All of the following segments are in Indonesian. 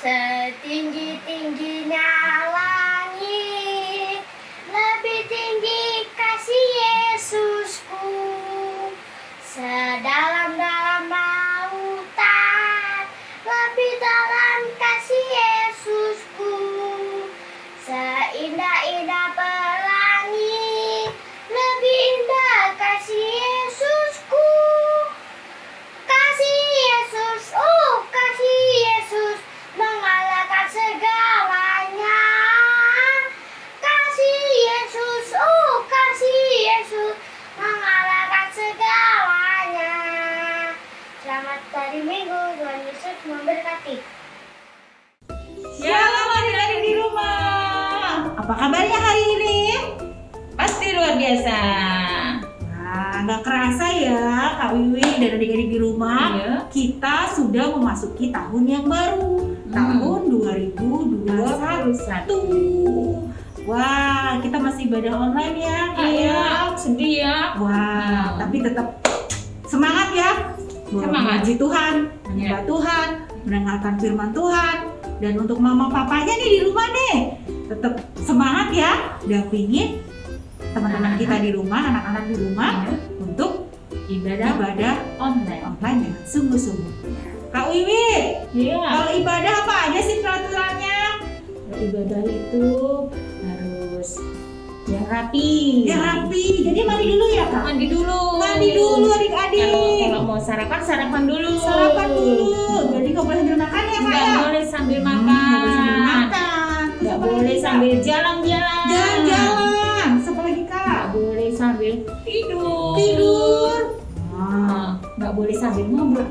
Setinggi-tingginya langit, lebih tinggi kasih Yesusku. Sedalam-dalam lautan, lebih dalam kasih Yesusku. Seindah-indah pelangi, lebih indah kasih Yesusku. Kasih Yesus, oh kasih Yesus, mengalahkan segalanya. Kasih Yesus, oh kasih Yesus, mengalahkan segalanya. Selamat hari Minggu, Tuhan Yesus memberkati. Shalom adik-adik di rumah. Apa kabarnya hari ini? Pasti luar biasa. Nah, nggak kerasa ya Kak Wiwi dan adik-adik di rumah, Iya. kita sudah memasuki tahun yang baru, tahun 2021. Wah, kita masih ibadah online ya Kak Iya, ya. sedih ya. Wah, tapi tetap semangat ya. Semangat. Memuji Tuhan, menyembah Tuhan, mendengarkan firman Tuhan. Dan untuk mama papanya nih di rumah nih, tetap semangat ya, dampingin teman-teman kita di rumah, anak-anak di rumah untuk Ibadah online. online dengan sungguh-sungguh. Kak Wiwi, Iya. kalau ibadah apa aja sih peraturannya? Ibadah itu harus yang rapi. Yang rapi. Jadi mandi dulu ya Kak? Mandi dulu. Mandi dulu adik-adik. Kalau mau sarapan dulu. Sarapan dulu. Jadi nggak boleh sambil makan ya Kak Nggak ya? boleh sambil Nggak makan. boleh sambil makan. Terus Nggak apa lagi, boleh Kak? sambil jalan-jalan. Jalan-jalan. Apa lagi Kak? Nggak boleh sambil tidur. Tidur. Wah. Nggak boleh sambil ngobrol.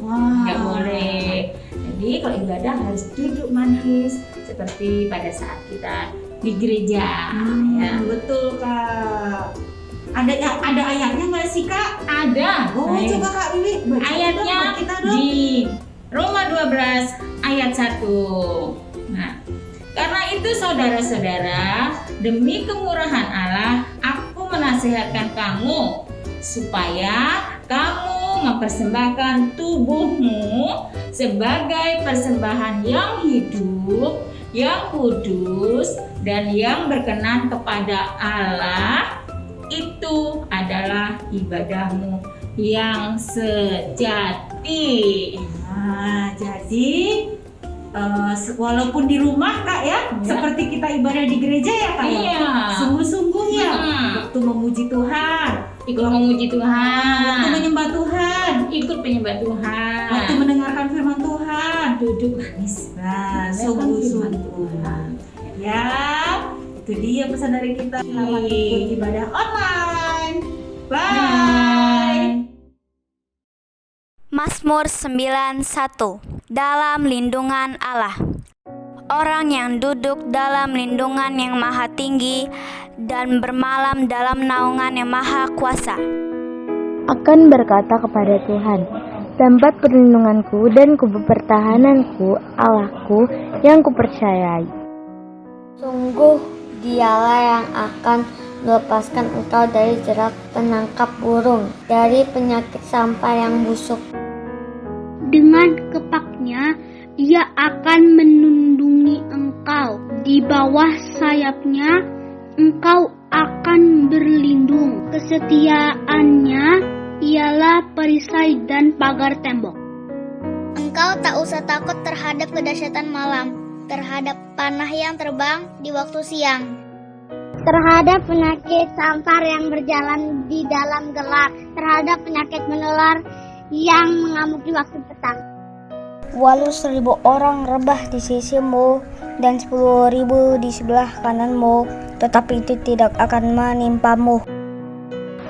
Wah. Nggak boleh. Jadi kalau ibadah harus duduk manis seperti pada saat kita di gereja. Ya. Betul Kak. Ada ayatnya nggak sih Kak? Ada. Oh, Baik. coba Kak Wiwi baca Ayatnya dong, kita dong. di Roma 12 ayat 1. Nah, karena itu saudara-saudara, demi kemurahan Allah, aku menasihatkan kamu supaya kamu mempersembahkan tubuhmu sebagai persembahan yang hidup, yang kudus, dan yang berkenan kepada Allah. Itu adalah ibadahmu yang sejati. Nah, jadi walaupun di rumah Kak ya, seperti kita ibadah di gereja ya Kak ya. Iya. Sungguh-sungguh ya. Hmm. Waktu memuji Tuhan, Ikut memuji waktu Tuhan, menyembah Tuhan, ikut penyembah Tuhan, waktu mendengarkan firman Tuhan. duduk manis. Nah, Mendengarkan firman sungguh-sungguh. Ya, itu dia pesan dari kita. Selamat ikut ibadah online. Bye. Mazmur 91. Dalam lindungan Allah. Orang yang duduk dalam lindungan yang maha tinggi dan bermalam dalam naungan yang maha kuasa akan berkata kepada Tuhan, tempat perlindunganku dan kubu pertahananku, Allahku yang kupercayai. Sungguh dialah yang akan melepaskan engkau dari jerat penangkap burung, dari penyakit sampar yang busuk. Dengan kepaknya, ia akan melindungi engkau. Di bawah sayapnya, engkau akan berlindung. Kesetiaannya ialah perisai dan pagar tembok. Engkau tak usah takut terhadap kedahsyatan malam, terhadap panah yang terbang di waktu siang, Terhadap penyakit sampar yang berjalan di dalam gelap, terhadap penyakit menular yang mengamuk di waktu petang. Walau 1.000 orang rebah di sisimu dan 10.000 di sebelah kananmu, tetapi itu tidak akan menimpamu.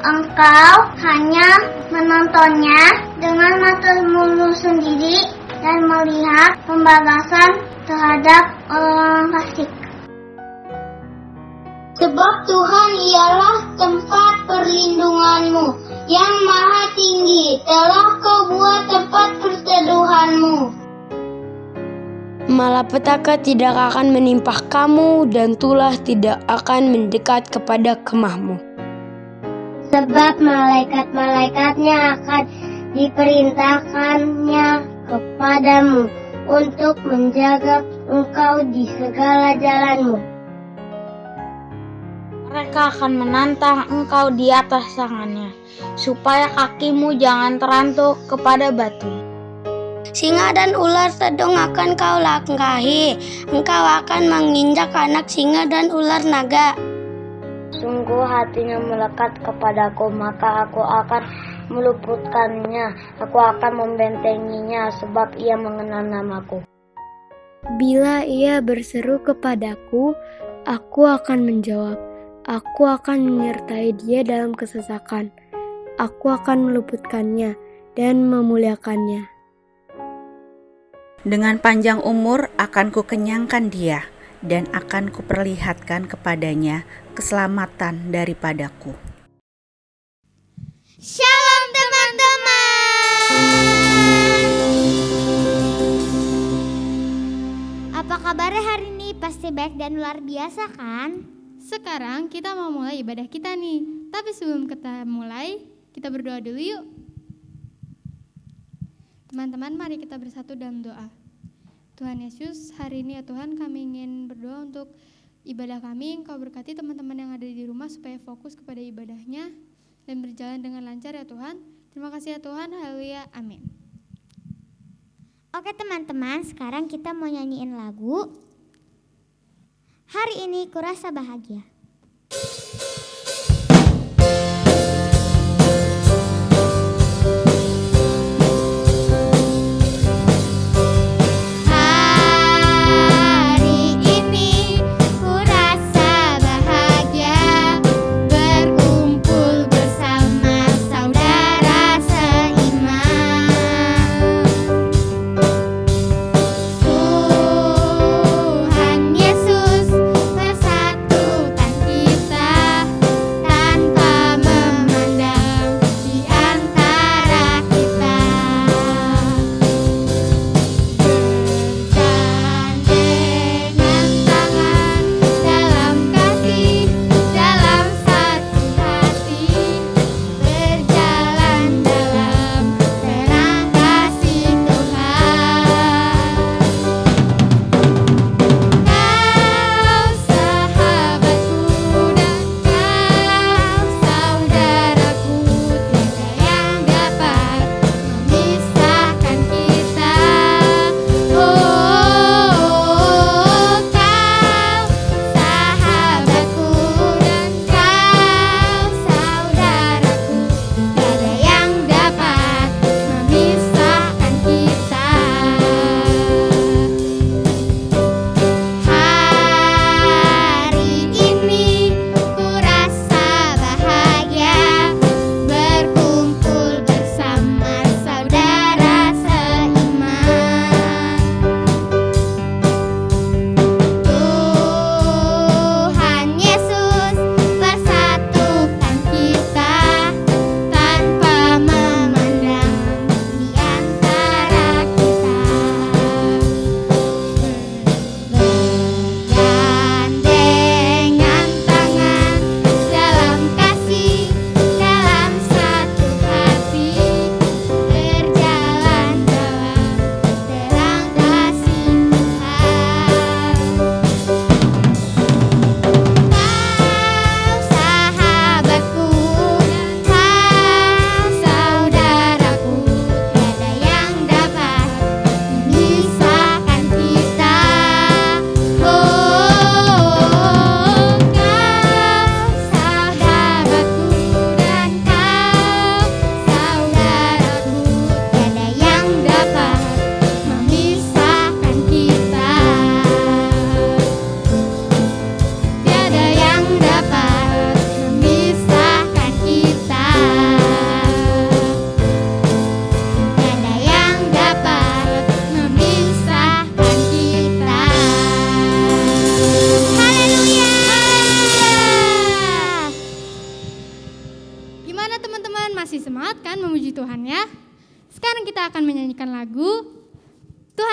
Engkau hanya menontonnya dengan matamu sendiri dan melihat pembalasan terhadap orang fasik. Sebab Tuhan ialah tempat perlindunganmu yang maha tinggi, telah kau buat tempat perteduhanmu. Malapetaka tidak akan menimpa kamu dan tulah tidak akan mendekat kepada kemahmu. Sebab malaikat-malaikatnya akan diperintahkannya kepadamu untuk menjaga engkau di segala jalanmu. Mereka akan menantang engkau di atas tangannya, supaya kakimu jangan terantuk kepada batu. Singa dan ular sedung akan kau langkahi, engkau akan menginjak anak singa dan ular naga. Sungguh hatinya melekat kepadaku, maka aku akan meluputkannya. Aku akan membentenginya, sebab ia mengenal namaku. Bila ia berseru kepadaku, aku akan menjawab. Aku akan menyertai dia dalam kesesakan. Aku akan meluputkannya dan memuliakannya. Dengan panjang umur akan kukenyangkan dia, dan akan kuperlihatkan kepadanya keselamatan daripadaku. Shalom teman-teman. Apa kabarnya hari ini? Pasti baik dan luar biasa kan? Sekarang kita mau mulai ibadah kita nih. Tapi sebelum kita mulai, kita berdoa dulu yuk. Teman-teman, mari kita bersatu dalam doa. Tuhan Yesus, hari ini ya Tuhan, kami ingin berdoa untuk ibadah kami. Engkau berkati teman-teman yang ada di rumah supaya fokus kepada ibadahnya dan berjalan dengan lancar ya Tuhan. Terima kasih ya Tuhan, haleluya, amin. Oke teman-teman, sekarang kita mau nyanyiin lagu Hari Ini Kurasa Bahagia.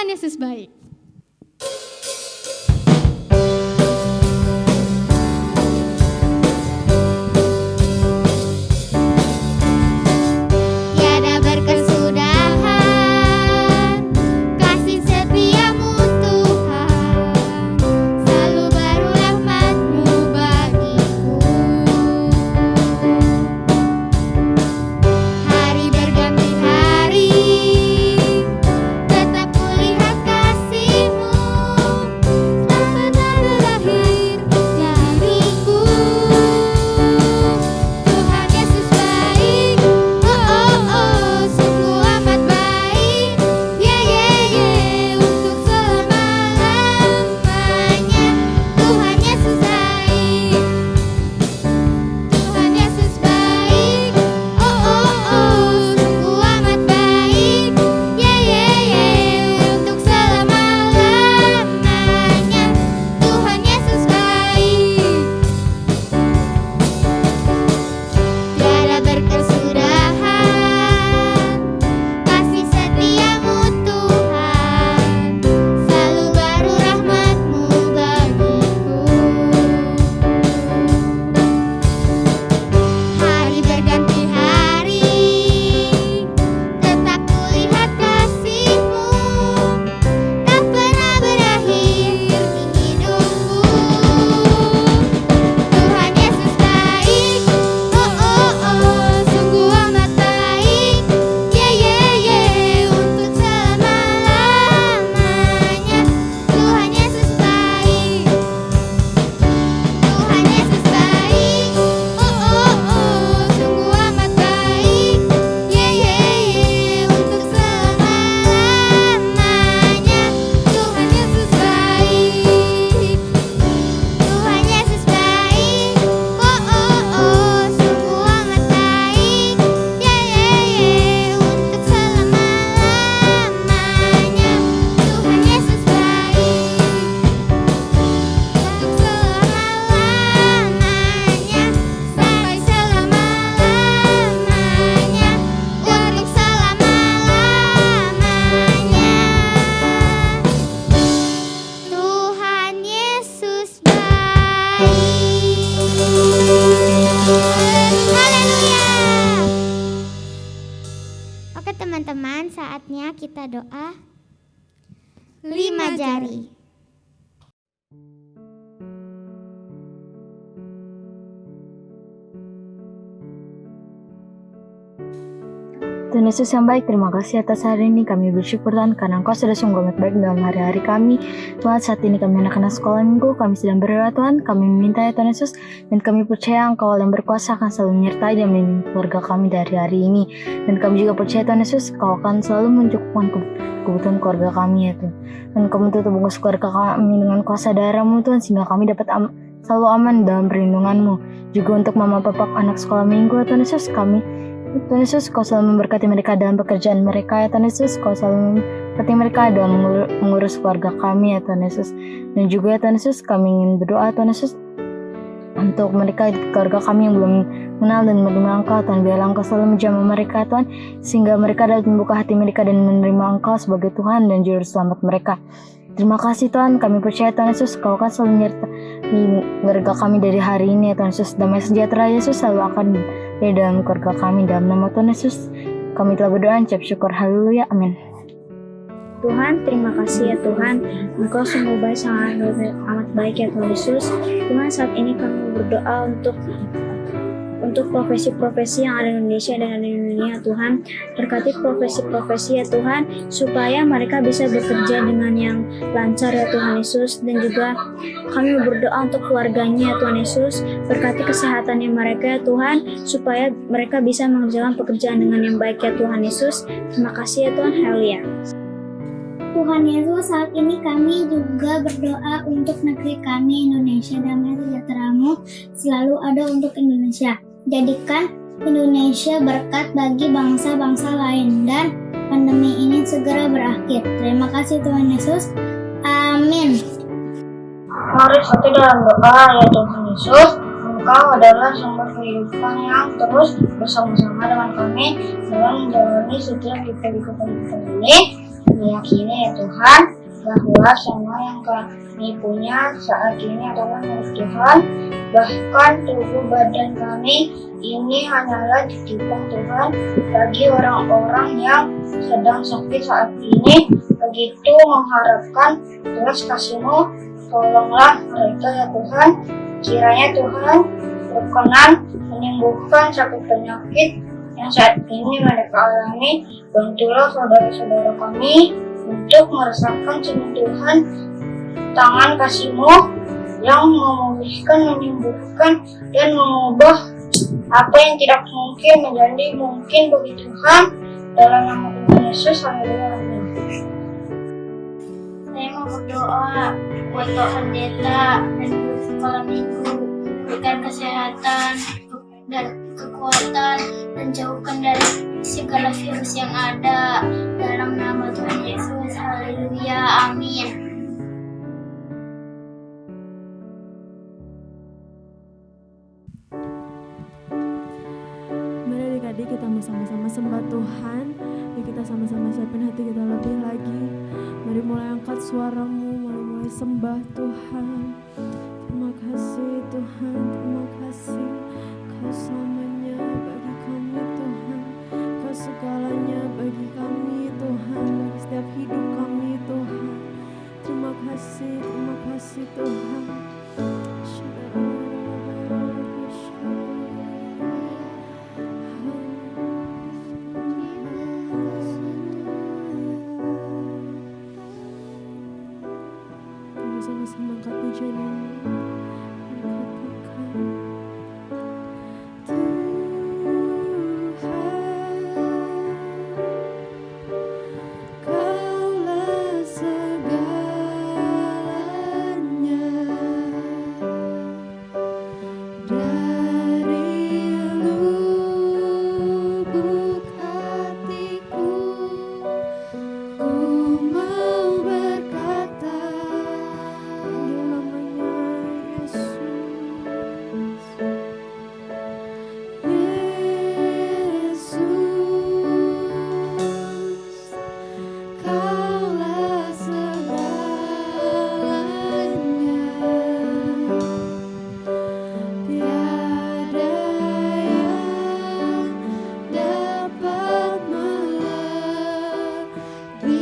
Tuhan Yesus baik. Tiada berkesudahan kasih setia kita doa. 5 jari. Tuhan Yesus yang baik, terima kasih atas hari ini. Kami bersyukur Tuhan karena Engkau sudah sungguh amat baik dalam hari-hari kami. Tuhan, saat ini kami anak-anak sekolah minggu, kami sedang berdoa Tuhan. Kami meminta ya Tuhan Yesus, dan kami percaya Engkau yang berkuasa akan selalu menyertai dan melindungi keluarga kami dari hari ini. Dan kami juga percaya Tuhan Yesus, Kau akan selalu mencukupkan kebutuhan keluarga kami ya Tuhan. Dan Kau tutup bungkus keluarga kami dengan kuasa darah-Mu Tuhan, sehingga kami dapat selalu aman dalam perlindungan-Mu. Juga untuk mama papa anak sekolah minggu ya Tuhan Yesus, Tuhan Yesus, Kau selalu memberkati mereka dalam pekerjaan mereka ya Tuhan Yesus. Kau selalu memberkati mereka dalam mengurus keluarga kami ya Tuhan Yesus. Dan juga ya Tuhan Yesus, kami ingin berdoa Tuhan Yesus untuk mereka, keluarga kami yang belum mengenal dan menerima Engkau Tuhan. Biarlah Engkau selalu menjamah mereka Tuhan, sehingga mereka dapat membuka hati mereka dan menerima Engkau sebagai Tuhan dan Juru Selamat mereka. Terima kasih Tuhan, kami percaya Tuhan Yesus, Kau akan selalu menyertai keluarga kami dari hari ini ya Tuhan Yesus. Damai sejahtera Yesus selalu akan di dalam keluarga kami. Dalam nama Tuhan Yesus kami telah berdoa, ucap syukur, haleluya, amin. Tuhan, terima kasih ya Tuhan, Engkau sungguh baik, sangat amat baik ya Tuhan Yesus. Tuhan, saat ini kami berdoa untuk profesi-profesi yang ada di Indonesia dan ada di dunia Tuhan. Berkati profesi-profesi ya Tuhan, supaya mereka bisa bekerja dengan yang lancar ya Tuhan Yesus. Dan juga kami berdoa untuk keluarganya ya Tuhan Yesus. Berkati kesehatannya mereka ya Tuhan, supaya mereka bisa mengerjakan pekerjaan dengan yang baik ya Tuhan Yesus. Terima kasih ya Tuhan, haleluya. Tuhan Yesus, saat ini kami juga berdoa untuk negeri kami Indonesia. Damai sejahtera-Mu selalu ada untuk Indonesia. Jadikan Indonesia berkat bagi bangsa-bangsa lain dan pandemi ini segera berakhir. Terima kasih Tuhan Yesus. Amin. Mari satu dalam doa ya Tuhan Yesus. Engkau adalah sumber kehidupan yang terus bersama-sama dengan kami dalam menjalani setiap kehidupan ini. Meyakini ya Tuhan bahwa semua yang kami punya saat ini adalah milik Tuhan. Bahkan tubuh badan kami ini hanyalah titipan Tuhan bagi orang-orang yang sedang sakit saat ini. Begitu mengharapkan belas kasih-Mu, tolonglah mereka ya Tuhan. Kiranya Tuhan berkenan menyembuhkan sakit penyakit yang saat ini mereka alami. Bantulah saudara-saudara kami untuk merasakan sentuhan tangan kasih-Mu yang memulihkan, menyembuhkan, dan mengubah apa yang tidak mungkin menjadi mungkin bagi Tuhan. Dalam nama Tuhan Yesus, haleluya. Saya mau berdoa buat Pak Pendeta dan guru sekolah minggu. Berikan kesehatan dan kekuatan dan jauhkan dari segala virus yang ada. Dalam nama Tuhan Yesus, haleluya, amin. Mari adik-adik kita sama-sama sembah Tuhan. Mari kita sama-sama siapin hati kita lebih lagi. Mari mulai angkat suaramu, mari mulai sembah Tuhan. Terima kasih Tuhan, terima kasih. Kau selamanya bagi kami Tuhan. Kau segalanya bagi kami Tuhan. Bagi setiap hidup kami Tuhan. Terima kasih Tuhan. Sama-sama angkat pujian Di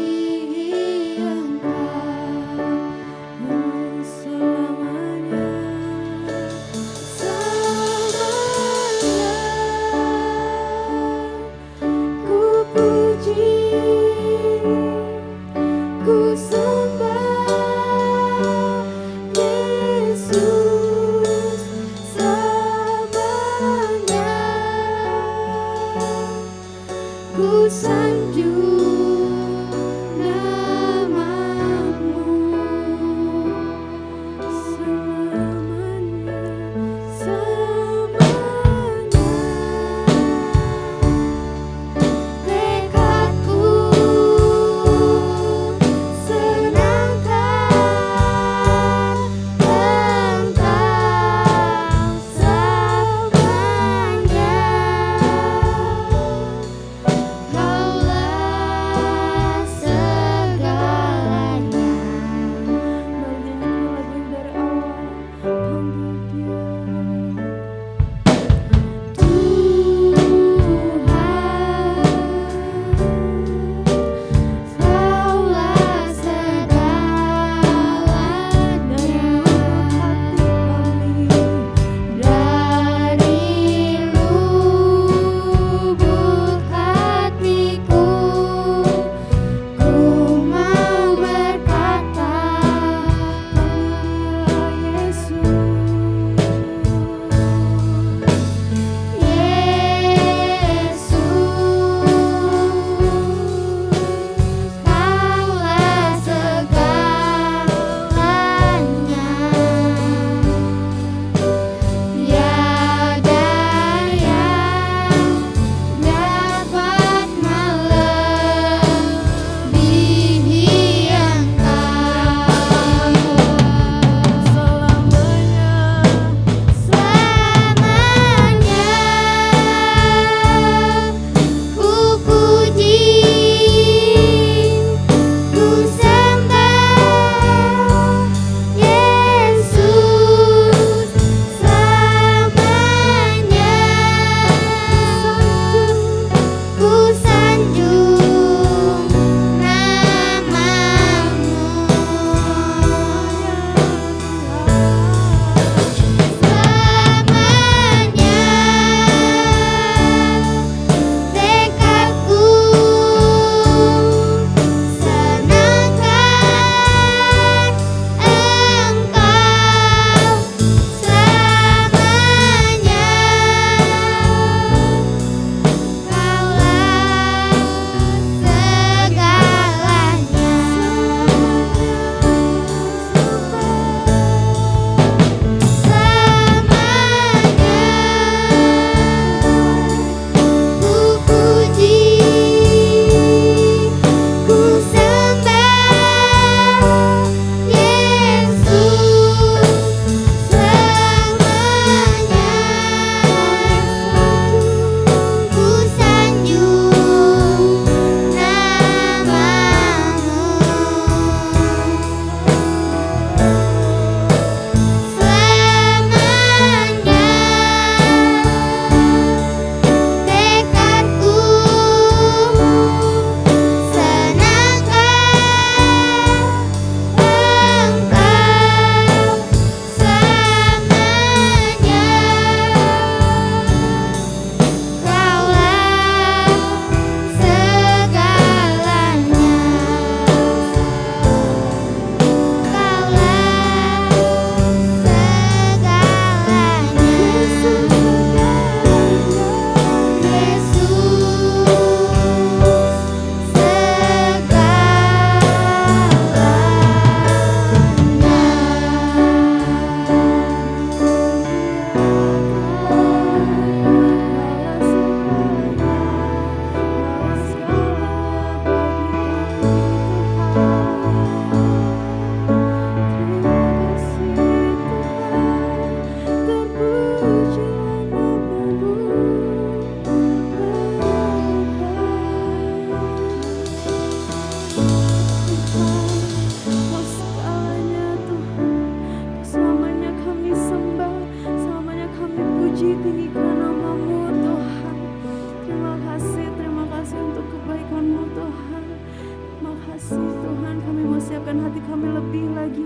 kasih Tuhan, kami mau siapkan hati kami lebih lagi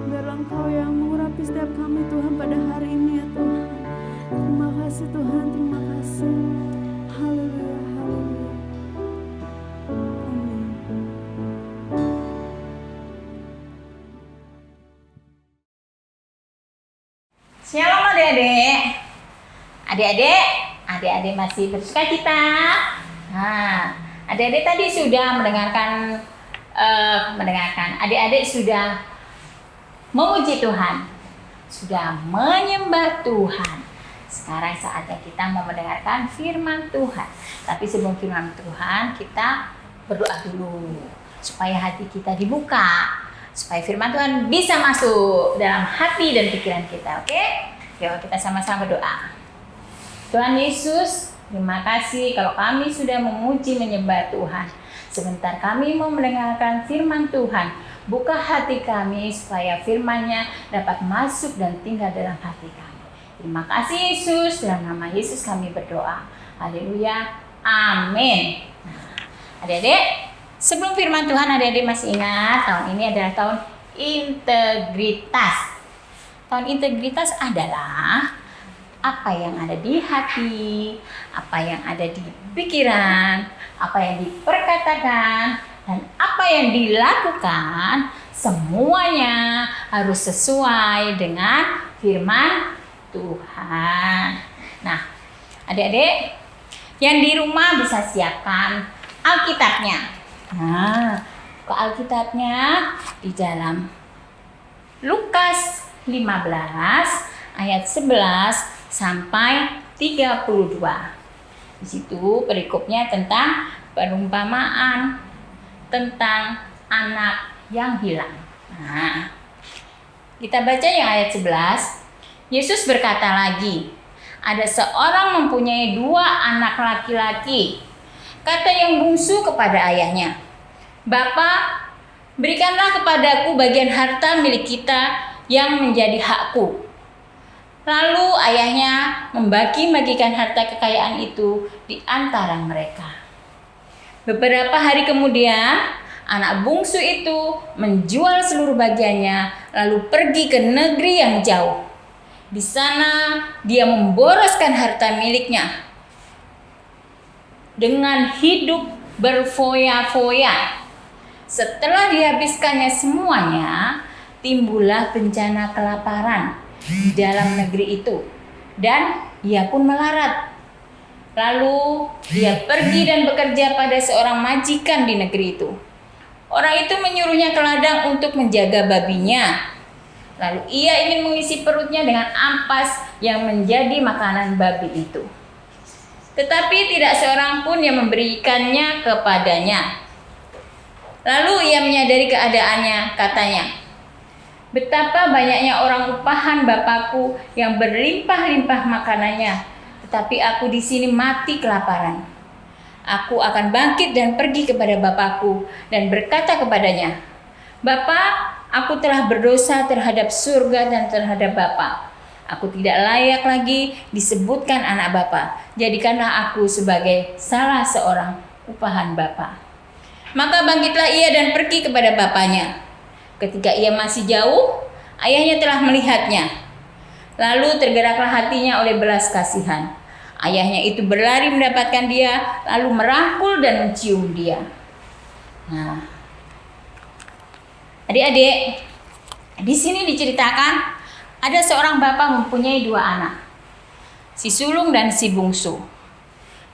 biar Engkau yang mengurapi setiap kami Tuhan pada hari ini ya Tuhan. Terima kasih Tuhan, terima kasih. Haleluya, haleluya. Amin. Shalom adik-adik. Adik-adik masih bersukacita. Nah, adik-adik tadi sudah mendengarkan, adik-adik sudah memuji Tuhan, sudah menyembah Tuhan. Sekarang saatnya kita mau mendengarkan firman Tuhan. Tapi sebelum firman Tuhan, kita berdoa dulu supaya hati kita dibuka, supaya firman Tuhan bisa masuk dalam hati dan pikiran kita. Oke? Yuk kita sama-sama berdoa. Tuhan Yesus, terima kasih kalau kami sudah memuji menyembah Tuhan. Sebentar kami mau mendengarkan firman Tuhan. Buka hati kami supaya firman-Nya dapat masuk dan tinggal dalam hati kami. Terima kasih Yesus, dalam nama Yesus kami berdoa. Haleluya. Amin. Nah, adik-adik, sebelum firman Tuhan, adik-adik masih ingat tahun ini adalah tahun integritas. Tahun integritas adalah apa yang ada di hati, apa yang ada di pikiran, apa yang diperkatakan, dan apa yang dilakukan, semuanya harus sesuai dengan firman Tuhan. Nah, adik-adik yang di rumah bisa siapkan Alkitabnya. Nah, ke Alkitabnya di dalam Lukas 15 ayat 11 sampai 32. Di situ perikopnya tentang perumpamaan tentang anak yang hilang. Nah, kita baca yang ayat 11. Yesus berkata lagi, ada seorang mempunyai 2 anak laki-laki. Kata yang bungsu kepada ayahnya, "Bapa, berikanlah kepadaku bagian harta milik kita yang menjadi hakku." Lalu ayahnya membagi-bagikan harta kekayaan itu di antara mereka. Beberapa hari kemudian, anak bungsu itu menjual seluruh bagiannya, lalu pergi ke negeri yang jauh. Di sana dia memboroskan harta miliknya dengan hidup berfoya-foya. Setelah dihabiskannya semuanya, timbullah bencana kelaparan di dalam negeri itu, dan ia pun melarat. Lalu dia pergi dan bekerja pada seorang majikan di negeri itu. Orang itu menyuruhnya ke ladang untuk menjaga babinya. Lalu ia ingin mengisi perutnya dengan ampas yang menjadi makanan babi itu. Tetapi tidak seorang pun yang memberikannya kepadanya. Lalu ia menyadari keadaannya, katanya, "Betapa banyaknya orang upahan Bapakku yang berlimpah-limpah makanannya, tetapi aku di sini mati kelaparan. Aku akan bangkit dan pergi kepada Bapakku dan berkata kepadanya, Bapa, aku telah berdosa terhadap surga dan terhadap Bapa. Aku tidak layak lagi disebutkan anak Bapa. Jadikanlah aku sebagai salah seorang upahan Bapa." Maka bangkitlah ia dan pergi kepada bapaknya. Ketika ia masih jauh, ayahnya telah melihatnya. Lalu tergeraklah hatinya oleh belas kasihan. Ayahnya itu berlari mendapatkan dia, lalu merangkul dan mencium dia. Nah, adik-adik, di sini diceritakan ada seorang bapak mempunyai 2 anak, si sulung dan si bungsu.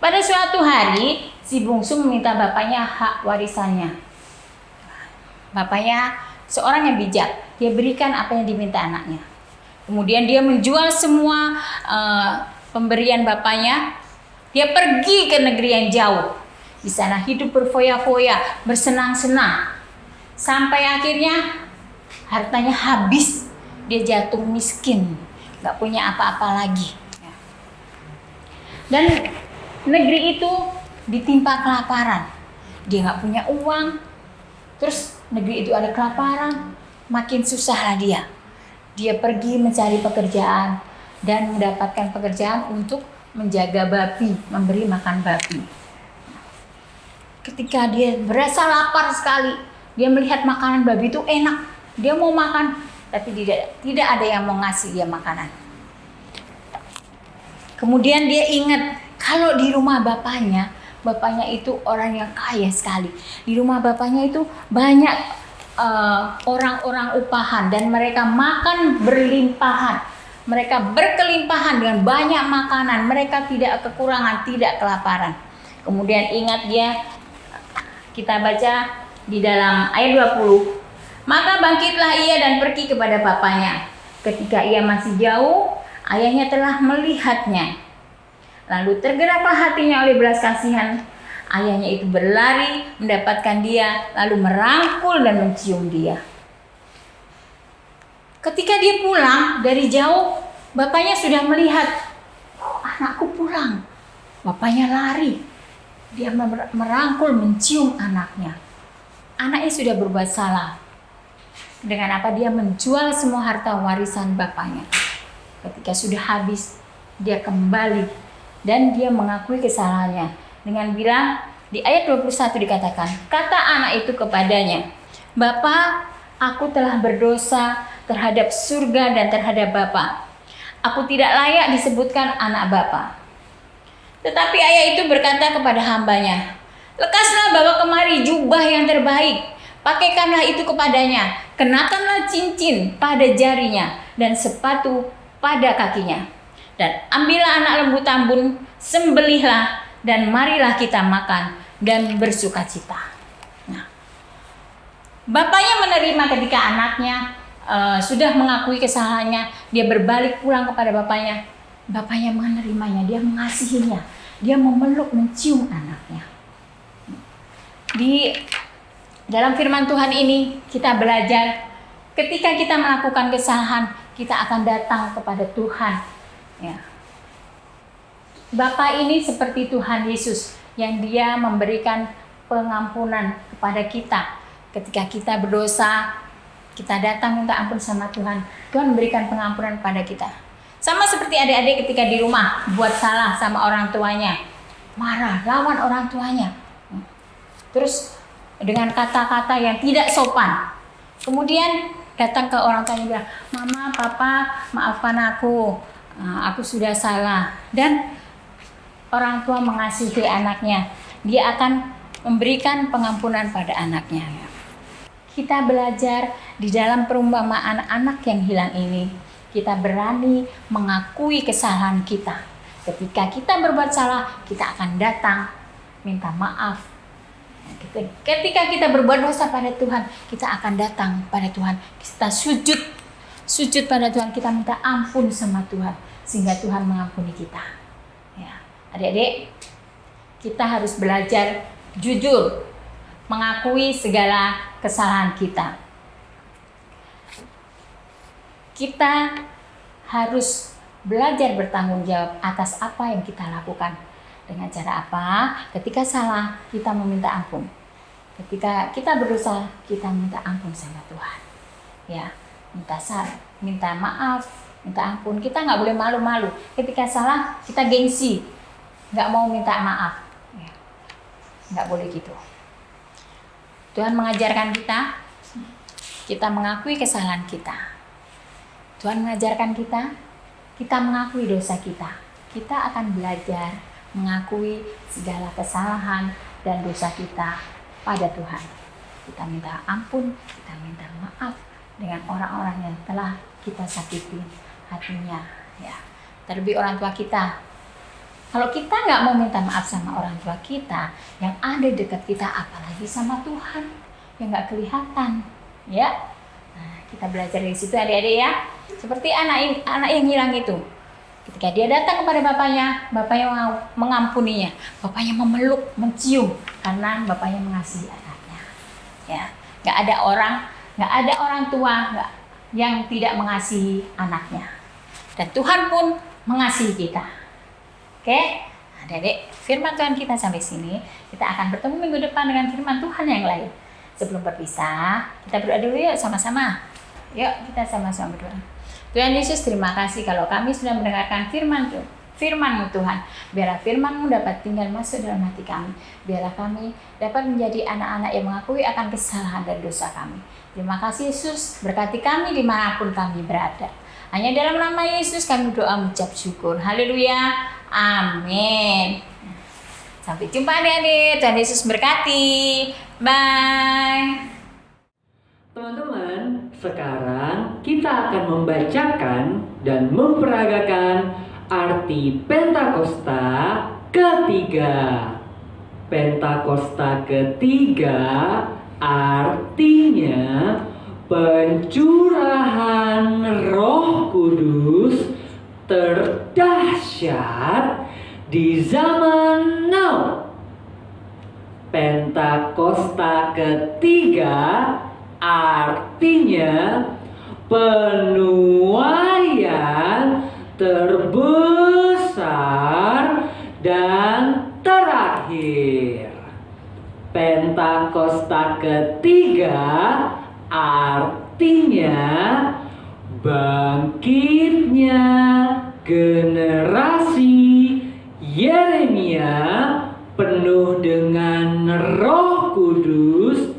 Pada suatu hari, si bungsu meminta bapaknya hak warisannya. Bapaknya seorang yang bijak, dia berikan apa yang diminta anaknya. Kemudian dia menjual semua pemberian bapaknya. Dia pergi ke negeri yang jauh. Di sana hidup berfoya-foya, bersenang-senang. Sampai akhirnya hartanya habis. Dia jatuh miskin, gak punya apa-apa lagi. Dan negeri itu ditimpa kelaparan. Dia gak punya uang. Terus negeri itu ada kelaparan, makin susahlah dia. Dia pergi mencari pekerjaan dan mendapatkan pekerjaan untuk menjaga babi, memberi makan babi. ketika dia berasa lapar sekali, dia melihat makanan babi itu enak, dia mau makan, tapi tidak ada yang mau ngasih dia makanan. Kemudian dia ingat kalau di rumah bapaknya itu orang yang kaya sekali. Di rumah bapaknya itu banyak orang-orang upahan dan mereka makan berlimpahan. Mereka berkelimpahan dengan banyak makanan. Mereka tidak kekurangan, tidak kelaparan. Kemudian ingat dia, kita baca di dalam ayat 20. Maka bangkitlah ia dan pergi kepada bapaknya. Ketika ia masih jauh, ayahnya telah melihatnya. Lalu tergeraklah hatinya oleh belas kasihan. Ayahnya itu berlari mendapatkan dia, lalu merangkul dan mencium dia. Ketika dia pulang dari jauh, bapaknya sudah melihat, anakku pulang. Bapaknya lari, dia merangkul, mencium anaknya. Anaknya sudah berbuat salah. Dengan apa? Dia menjual semua harta warisan bapaknya. Ketika sudah habis, dia kembali dan dia mengakui kesalahannya. Dengan bilang, di ayat 21 dikatakan, kata anak itu kepadanya, Bapa, aku telah berdosa terhadap surga dan terhadap Bapa. Aku tidak layak disebutkan anak Bapa. Tetapi ayah itu berkata kepada hambanya, lekaslah bawa kemari jubah yang terbaik, pakaikanlah itu kepadanya, kenakanlah cincin pada jarinya dan sepatu pada kakinya. Dan ambillah anak lembu tambun, sembelihlah, dan marilah kita makan dan bersukacita. Nah, bapaknya menerima ketika anaknya sudah mengakui kesalahannya, dia berbalik pulang kepada bapaknya. Bapaknya menerimanya, dia mengasihinya, dia memeluk, mencium anaknya. Di dalam firman Tuhan ini kita belajar, ketika kita melakukan kesalahan, kita akan datang kepada Tuhan. Ya. Bapa ini seperti Tuhan Yesus yang dia memberikan pengampunan kepada kita. Ketika kita berdosa, kita datang minta ampun sama Tuhan. Tuhan memberikan pengampunan pada kita. Sama seperti adik-adik ketika di rumah buat salah sama orang tuanya, marah, lawan orang tuanya. Terus dengan kata-kata yang tidak sopan. Kemudian datang ke orang tuanya bilang, Mama, Papa, maafkan aku. Aku sudah salah. Dan orang tua mengasihi anaknya, dia akan memberikan pengampunan pada anaknya. Kita belajar di dalam perumpamaan anak yang hilang ini, kita berani mengakui kesalahan kita. Ketika kita berbuat salah, kita akan datang minta maaf. Ketika kita berbuat dosa pada Tuhan, kita akan datang pada Tuhan. Kita sujud pada Tuhan, kita minta ampun sama Tuhan, sehingga Tuhan mengampuni kita. Ya. Adik-adik, kita harus belajar jujur, mengakui segala kesalahan kita. Kita harus belajar bertanggung jawab atas apa yang kita lakukan. Dengan cara apa? Ketika salah, kita meminta ampun. Ketika kita berdosa, kita minta ampun sama Tuhan. Ya, minta maaf, minta ampun. Kita nggak boleh malu-malu. Ketika salah, kita gengsi, nggak mau minta maaf. Ya, nggak boleh gitu. Tuhan mengajarkan kita mengakui kesalahan kita. Tuhan mengajarkan kita mengakui dosa kita. Kita akan belajar mengakui segala kesalahan dan dosa kita pada Tuhan. Kita minta ampun, kita minta maaf dengan orang-orang yang telah kita sakiti hatinya. Ya. Terlebih orang tua kita. Kalau kita nggak mau minta maaf sama orang tua kita, yang ada dekat kita, apalagi sama Tuhan yang nggak kelihatan, ya. Nah, kita belajar dari situ adik-adik ya. Seperti anak yang hilang itu. Ketika dia datang kepada bapaknya mengampuninya, bapaknya memeluk, mencium, karena bapaknya mengasihi anaknya. Ya, nggak ada orang tua yang tidak mengasihi anaknya. Dan Tuhan pun mengasihi kita. Oke, adik-adik, firman Tuhan kita sampai sini. Kita akan bertemu minggu depan dengan firman Tuhan yang lain. Sebelum berpisah, kita berdoa dulu yuk sama-sama. Yuk, kita sama-sama berdoa. Tuhan Yesus, terima kasih kalau kami sudah mendengarkan firman firman-Mu Tuhan. Biarlah firman-Mu dapat tinggal masuk dalam hati kami. Biarlah kami dapat menjadi anak-anak yang mengakui akan kesalahan dan dosa kami. Terima kasih Yesus, berkati kami dimanapun kami berada. Hanya dalam nama Yesus kami doa mengucap syukur. Haleluya. Amin. Sampai jumpa adik-adik. Tuhan Yesus berkati. Bye. Teman-teman, sekarang kita akan membacakan dan memperagakan arti Pentakosta ketiga. Pentakosta ketiga artinya pencurahan Roh Kudus terdahsyat di zaman now. Pentakosta ketiga artinya penuaian terbesar dan terakhir. Pentakosta ketiga artinya bangkitnya generasi Yeremia penuh dengan Roh Kudus,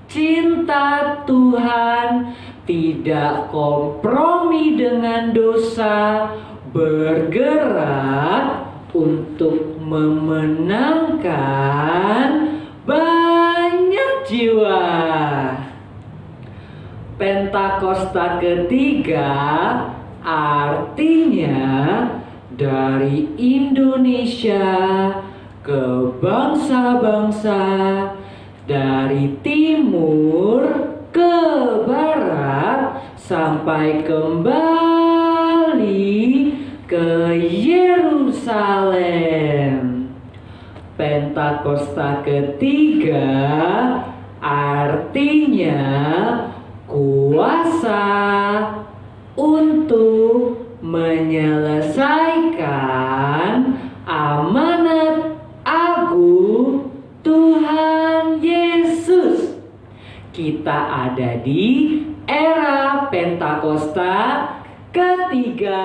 cinta Tuhan, tidak kompromi dengan dosa, bergerak untuk memenangkan banyak jiwa. Pentakosta ketiga artinya dari Indonesia ke bangsa-bangsa, dari timur ke barat, sampai kembali ke Yerusalem. Pentakosta ketiga artinya kuasa untuk menyelesaikan amanat agung Tuhan Yesus. Kita ada di era Pentakosta ketiga.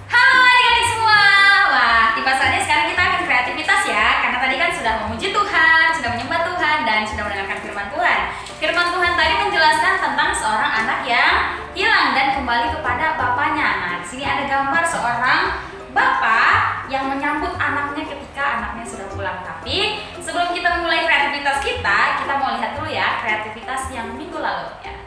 Halo adik-adik semua. Wah, tiba saatnya sekarang kita akan kreativitas ya. Karena tadi kan sudah memuji Tuhan, sudah menyembah Tuhan, dan sudah mendengarkan firman Tuhan. Firman Tuhan tadi menjelaskan tentang seorang anak yang hilang dan kembali kepada bapaknya. Nah, di sini ada gambar seorang bapak yang menyambut anaknya ketika anaknya sudah pulang. Tapi sebelum kita mulai kreativitas kita mau lihat dulu ya kreativitas yang minggu lalu ya.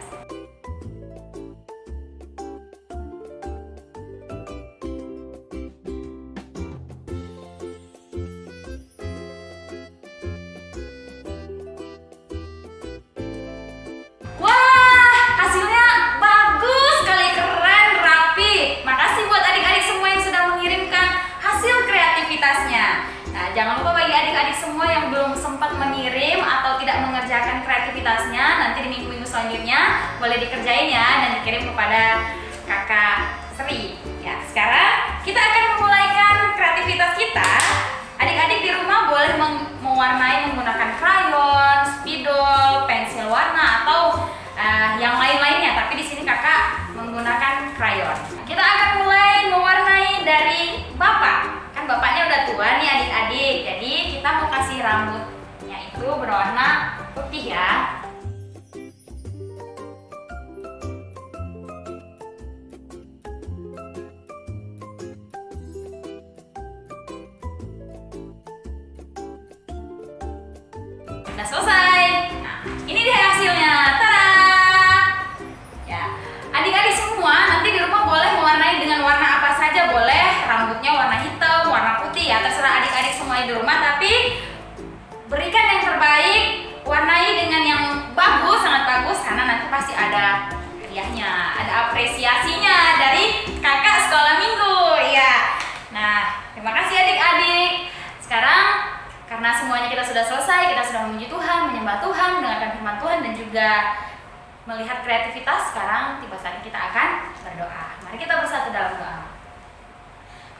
Jangan lupa bagi adik-adik semua yang belum sempat mengirim atau tidak mengerjakan kreativitasnya, nanti di minggu-minggu selanjutnya boleh dikerjain ya dan dikirim kepada Kakak Sri. Ya, sekarang kita akan memulaikan kreativitas kita. Adik-adik di rumah boleh mewarnai menggunakan krayon, spidol, pensil warna atau yang lain-lainnya. Tapi di sini Kakak menggunakan krayon. Kita akan mulai mewarnai dari Bapak. Bapaknya udah tua nih adik-adik, jadi kita mau kasih rambutnya itu berwarna putih ya. Udah selesai. Nah, ini dia hasilnya. Tada! Ya, adik-adik semua nanti di rumah boleh mewarnai dengan warna apa saja boleh. Rambutnya warna hitam, warna putih ya, terserah adik-adik semua di rumah, tapi berikan yang terbaik, warnai dengan yang bagus, sangat bagus, karena nanti pasti ada hadiahnya, ada apresiasinya dari kakak sekolah minggu ya. Nah, terima kasih adik-adik. Sekarang karena semuanya kita sudah selesai, kita sudah memuji Tuhan, menyembah Tuhan, mendengarkan firman Tuhan, dan juga melihat kreativitas, sekarang tiba saatnya kita akan berdoa. Mari kita bersatu dalam doa.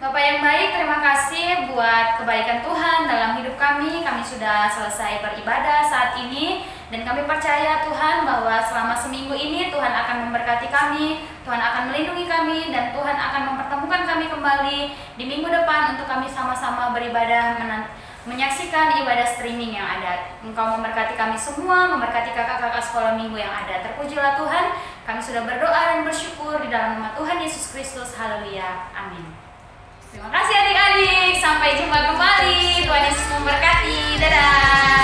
Bapak yang baik, terima kasih buat kebaikan Tuhan dalam hidup kami. Kami sudah selesai beribadah saat ini dan kami percaya Tuhan bahwa selama seminggu ini Tuhan akan memberkati kami, Tuhan akan melindungi kami, dan Tuhan akan mempertemukan kami kembali di minggu depan untuk kami sama-sama beribadah menyaksikan ibadah streaming yang ada. Engkau memberkati kami semua, memberkati kakak-kakak sekolah minggu yang ada. Terpujilah Tuhan, kami sudah berdoa dan bersyukur di dalam nama Tuhan Yesus Kristus. Haleluya. Amin. Terima kasih adik-adik, sampai jumpa kembali. Tuhan Yesus memberkati. Dadah.